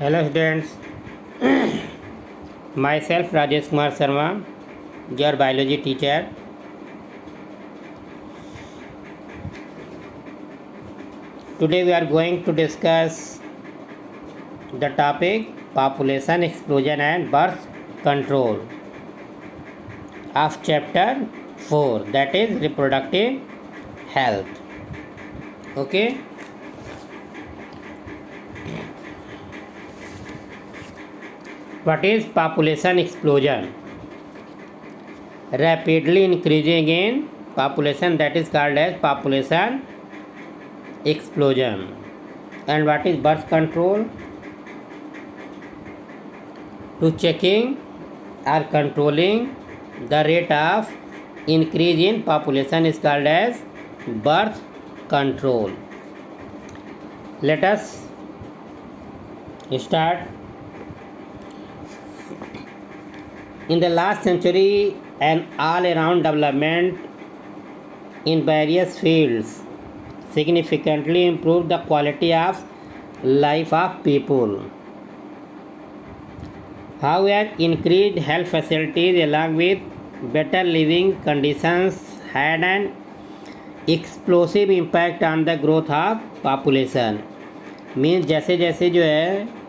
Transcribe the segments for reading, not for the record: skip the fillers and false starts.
Hello students, myself Rajesh Kumar Sharma, your biology teacher. Today we are going to discuss the topic population explosion and birth control of chapter 4, that is reproductive health. Okay. What is population explosion? Rapidly increasing in population, that is called as population explosion. And what is birth control? To checking or controlling the rate of increase in population is called as birth control. Let us start. In the last century, an all-around development in various fields significantly improved the quality of life of people. However, increased health facilities along with better living conditions had an explosive impact on the growth of population. Means जैसे जैसे जो है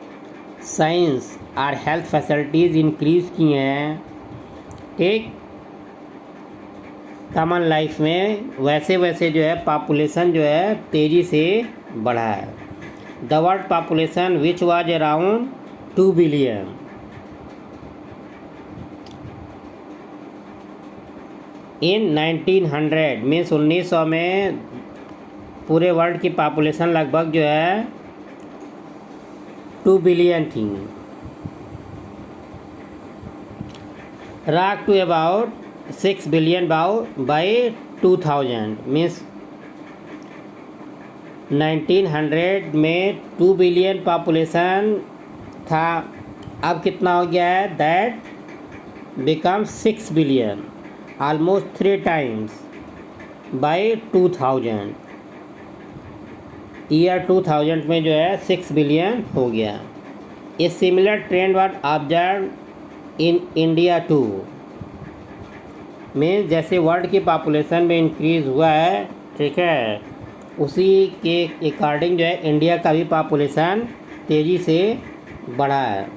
science और health facilities increase की हैं, ठीक, common life में, वैसे वैसे जो है पॉपुलेशन जो है तेज़ी से बढ़ा है. The world population which was around 2 billion in 1900 means 1900 में पूरे वर्ल्ड की पॉपुलेशन लगभग जो है 2 बिलियन थी. राक to about 6 billion by 2000 means 1900 में 2 बिलियन पॉपुलेशन था. अब कितना हो गया है? That become 6 billion, almost 3 times by 2000. Year 2000 में जो है 6 बिलियन हो गया. A similar trend was observe in India too. Means जैसे वर्ल्ड की पॉपुलेशन में इंक्रीज़ हुआ है, ठीक है, उसी के अकॉर्डिंग जो है इंडिया का भी पॉपुलेशन तेज़ी से बढ़ा है.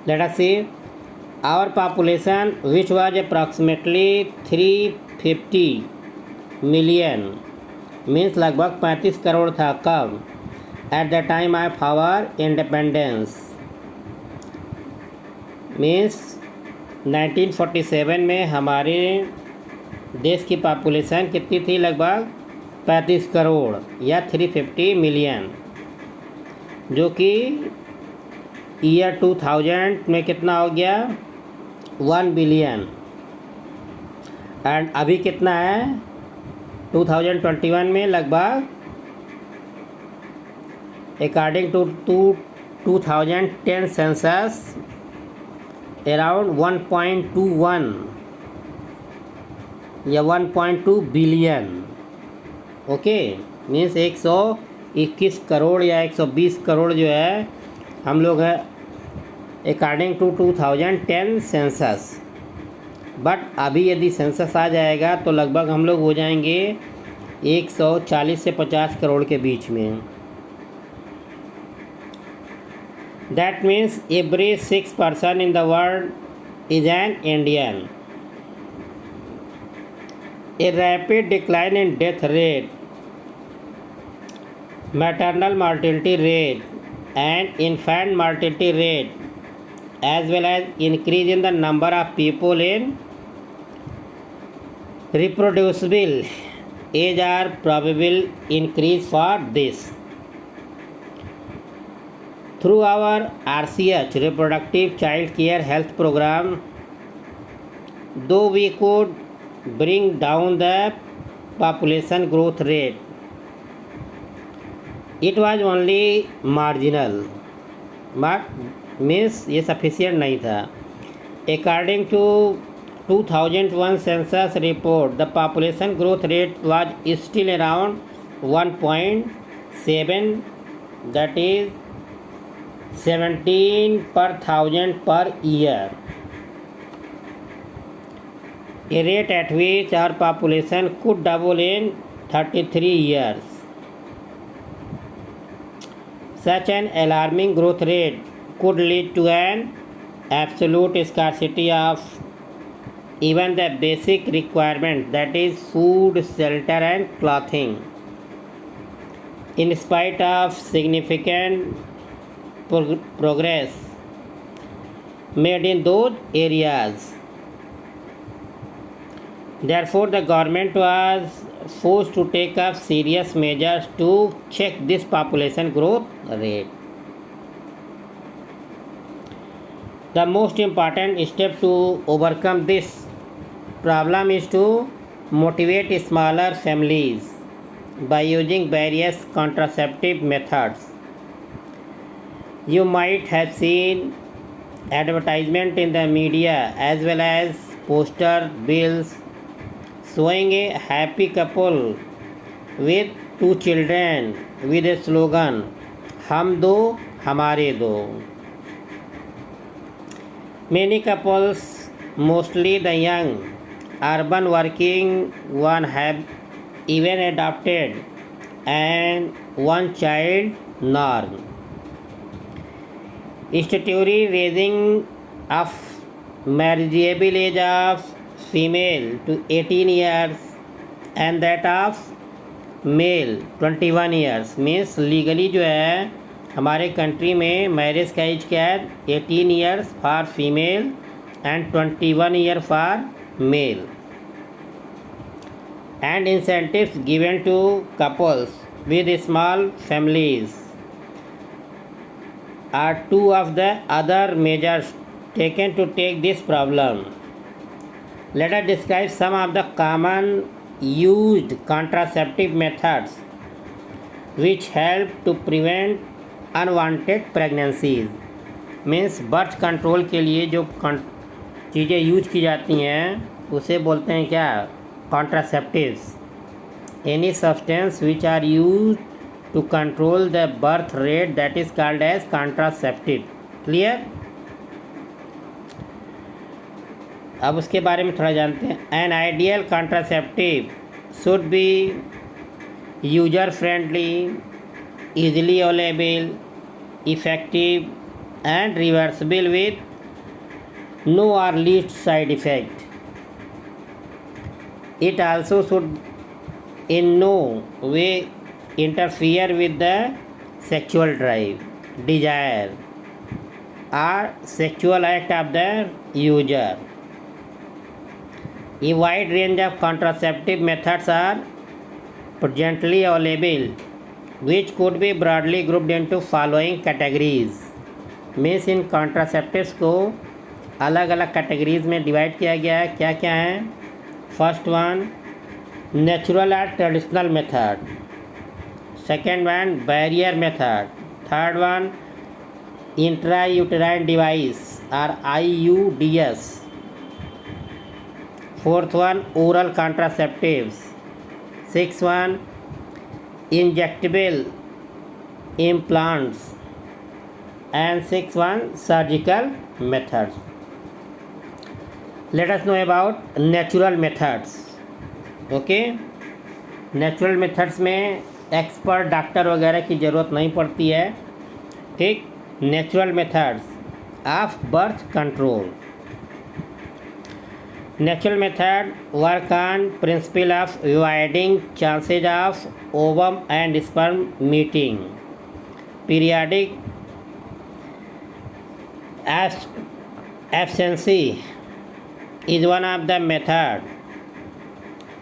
Let us see our population which was approximately 350 million means लगभग 35 करोड़ था कब? At the time of our independence means 1947 में हमारे देश की पॉपुलेशन कितनी थी? लगभग 35 करोड़ या 350 मिलियन, जो कि ईयर 2000 में कितना हो गया? 1 बिलियन. एंड अभी कितना है 2021 में? लगभग अकॉर्डिंग टू 2010 सेंसस अराउंड 1.21 या 1.2 बिलियन. ओके, मीन्स 121 करोड़ या 120 करोड़ जो है हम लोग हैं अकॉर्डिंग टू 2010 सेंसस. बट अभी यदि सेंसस आ जाएगा तो लगभग हम लोग हो जाएंगे 140 से 50 करोड़ के बीच में. That means every 6 person in the world is an Indian. A rapid decline in death rate, maternal mortality rate and infant mortality rate, as well as increase in the number of people in reproducible age are probable increase for this. Through our RCH reproductive child care health program, though we could bring down the population growth rate, it was only marginal, but means ये sufficient नहीं था. According to 2001 census report, the population growth rate was still around 1.7, that is 17 per thousand per year, a rate at which our population could double in 33 years. Such an alarming growth rate could lead to an absolute scarcity of even the basic requirement, that is food, shelter and clothing. In spite of significant progress made in those areas. Therefore, the government was forced to take up serious measures to check this population growth rate. The most important step to overcome this problem is to motivate smaller families by using various contraceptive methods. You might have seen advertisement in the media as well as poster bills showing a happy couple with 2 children with a slogan, "हम दो हमारे दो." Many couples, mostly the young, urban working one, have even adopted an one child norm. Statutory raising of marriageable age of female to 18 years and that of male 21 years means legally जो है हमारे country में marriage का as क्या है 18 years for female and 21 year for male. And incentives given to couples with small families are two of the other measures taken to take this problem. Let us describe some of the common used contraceptive methods which help to prevent unwanted pregnancies. Means birth control के लिए जो चीज़ें use की जाती हैं उसे बोलते हैं क्या, contraceptives. Any substance which are used to control the birth rate, that is called as contraceptive. Clear? अब उसके बारे में थोड़ा जानते हैं. An ideal contraceptive should be user friendly, easily available, effective and reversible with no or least side effect. It also should in no way interfere with the sexual drive, desire or sexual act of the user. A wide range of contraceptive methods are presently available, which could be broadly grouped into following categories. Means in contraceptives को अलग अलग categories में divide किया गया है. क्या क्या हैं? फर्स्ट वन नेचुरल और traditional method, second one barrier method, third one intra uterine device और IUDs, fourth one oral contraceptives, six one injectable implants and sixth one surgical methods. Let us know about natural methods. Okay, natural methods में expert doctor वगैरह की ज़रूरत नहीं पड़ती है. ठीक, natural methods of birth control. Natural method work on principle of avoiding chances of ovum and sperm meeting. Periodic abstinence is one of the methods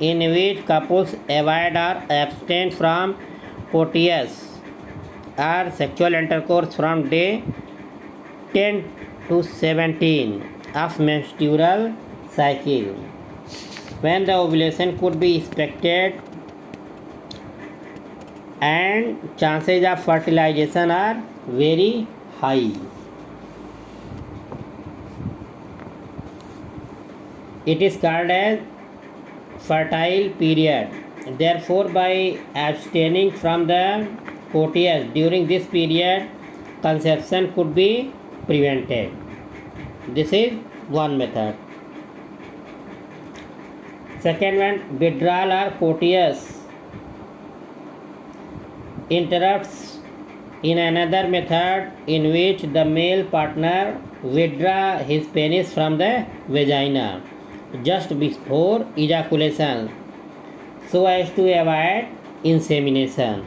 in which couples avoid or abstain from coitus or sexual intercourse from day 10 to 17 of menstrual cycle, when the ovulation could be expected and chances of fertilization are very high. It is called as fertile period. Therefore, by abstaining from the coitus during this period, conception could be prevented. This is one method. Second one, withdrawal or coitus interrupts in another method in which the male partner withdraw his penis from the vagina just before ejaculation so as to avoid insemination.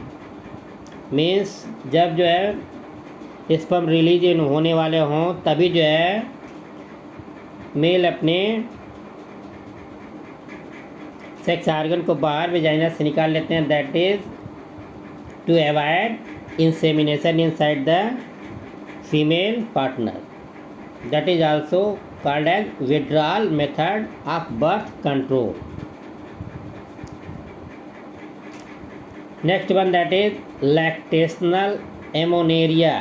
Means जब जो है sperm release होने वाले हों तभी जो है mail अपने सेक्स आर्गन को बाहर वेजाइना से निकाल लेते हैं. That is to avoid insemination inside the female partner. That is also called as withdrawal method of birth control. Next one, that is lactational amenorrhea.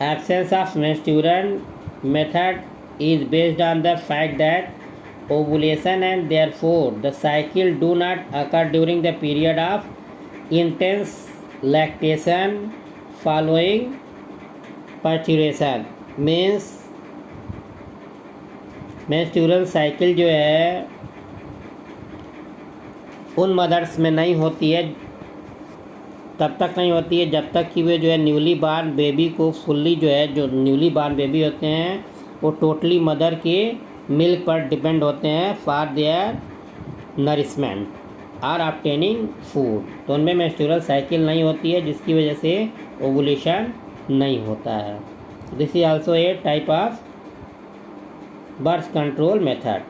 Absence of menstruation method is based on the fact that ovulation and therefore the cycle do not occur during the period of intense lactation following parturition. Means menstrual cycle जो है उन mother's में नहीं होती है, तब तक नहीं होती है जब तक कि वे जो है न्यूली बॉर्न बेबी को फुल्ली जो है, जो न्यूली बॉर्न बेबी होते हैं वो टोटली मदर के मिल्क पर डिपेंड होते हैं फॉर देयर नरिशमेंट और ऑब्टेनिंग फूड. तो उनमें मेंस्ट्रुअल साइकिल नहीं होती है जिसकी वजह से ओवुलेशन नहीं होता है. This is also a type of birth control method.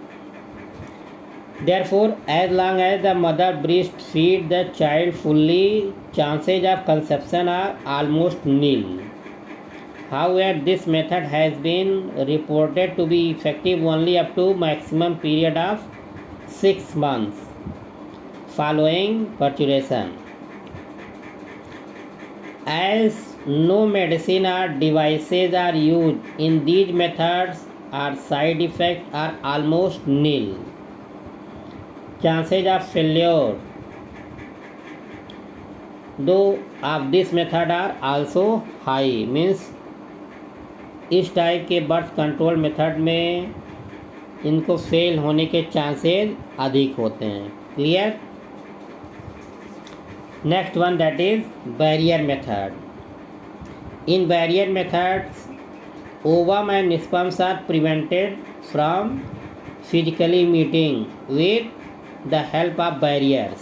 Therefore, as long as the mother breastfeeds the child fully, chances of conception are almost nil. However, this method has been reported to be effective only up to maximum period of 6 months following parturition. As no medicine or devices are used in these methods, our side effects are almost nil. Chances of failure though of this method are also high. Means इस type के birth control method में इनको fail होने के chances अधिक होते हैं. Clear. Next one, that is barrier method. In barrier methods ovum and sperms are prevented from physically meeting with the help of barriers.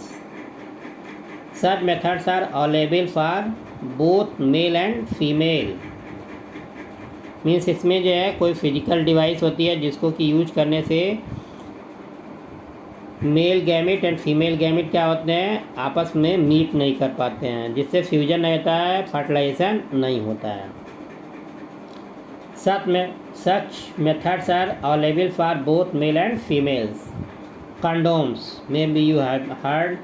Such methods are available for both male and female. Means इसमें जो है कोई physical device होती है जिसको कि use करने से male gamete and female gamete क्या होते हैं, आपस में मीट नहीं कर पाते हैं, जिससे फ्यूजन नहीं होता है, फर्टिलाइजेशन नहीं होता है. Such methods are available for both male and females. Condoms, maybe you have heard.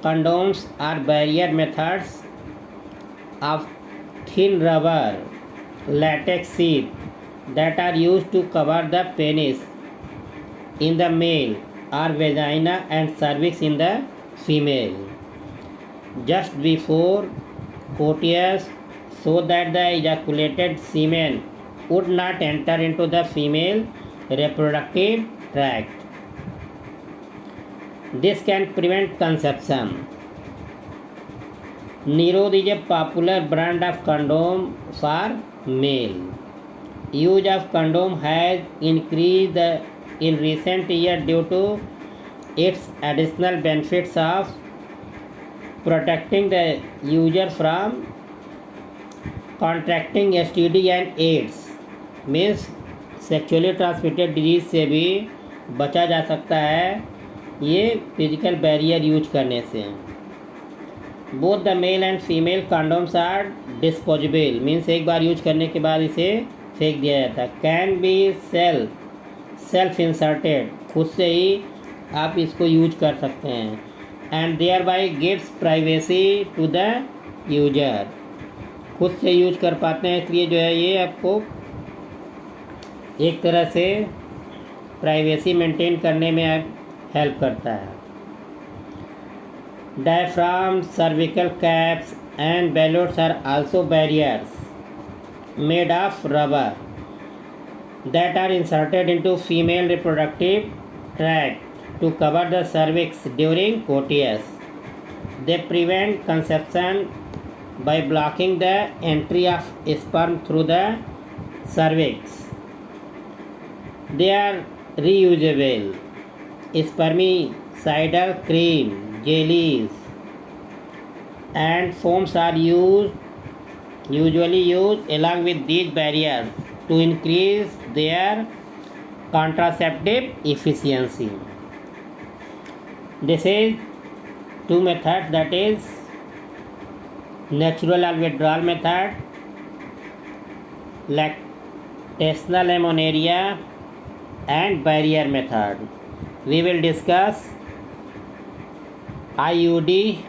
Condoms are barrier methods of thin rubber latex sheath that are used to cover the penis in the male or vagina and cervix in the female just before coitus, so that the ejaculated semen would not enter into the female reproductive tract. This can prevent conception. Nirod is a popular brand of condom for male. Use of condom has increased in recent years due to its additional benefits of protecting the user from contracting STD and AIDS. Means sexually transmitted disease से भी बचा जा सकता है ये physical barrier use करने से. Both the male and female condoms are disposable. Means एक बार यूज करने के बाद इसे फेंक दिया जाता है. कैन बी सेल्फ इंसर्टेड, खुद से ही आप इसको यूज कर सकते हैं. And thereby gives privacy to the user. खुद से यूज कर पाते हैं, इसलिए जो है ये आपको एक तरह से प्राइवेसी मेंटेन करने में हेल्प करता है. Diaphragm, cervical caps and balloons are also barriers made of rubber that are inserted into female reproductive tract to cover the cervix during coitus. They prevent conception by blocking the entry of sperm through the cervix. They are reusable. Spermicidal cream, jellies, and foams are usually used along with these barriers to increase their contraceptive efficiency. This is two methods, that is natural or withdrawal method, lactational amenorrhea and barrier method. We will discuss IUD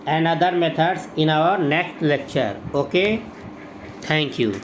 and other methods in our next lecture. Okay, thank you.